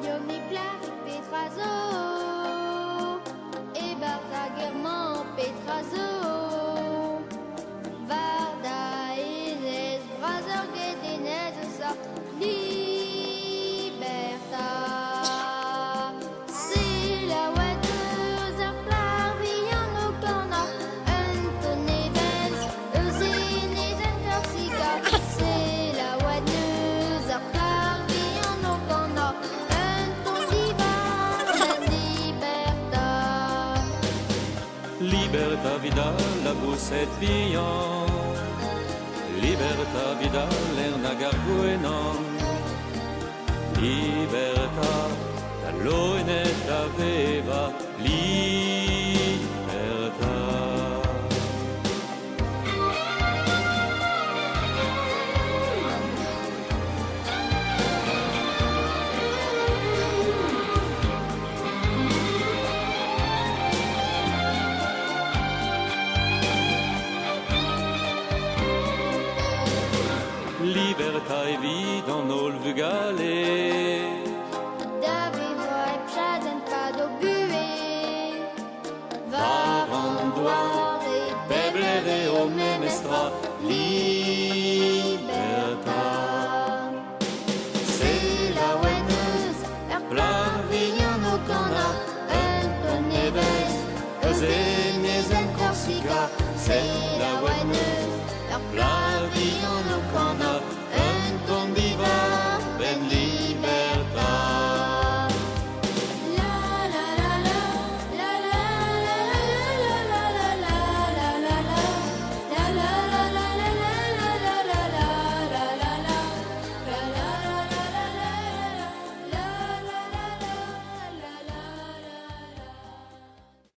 Johnny Clark Petrazo et Barthagerman Petrazo Varda Ines Brazer Gedenez sa Liberta C'est la Wadeuse Plavian O'Connor Anthony Vance Eusines and Corsica C'est la Wadeuse Plavian O'Connor Anthony Vance and Liberta Liberta Vidal, la boussette pillant. Liberta Vidal, Erna Garguenan. Liberta, la loenetta aveva. Liberta. Liberta e vita nol vugale. David voi present pas d'obue Varandoire, peblere o memestra. Liberta. C'est la Weneuse Plavian O'Connor, Anton Neves Eusenies en Corsica, c'est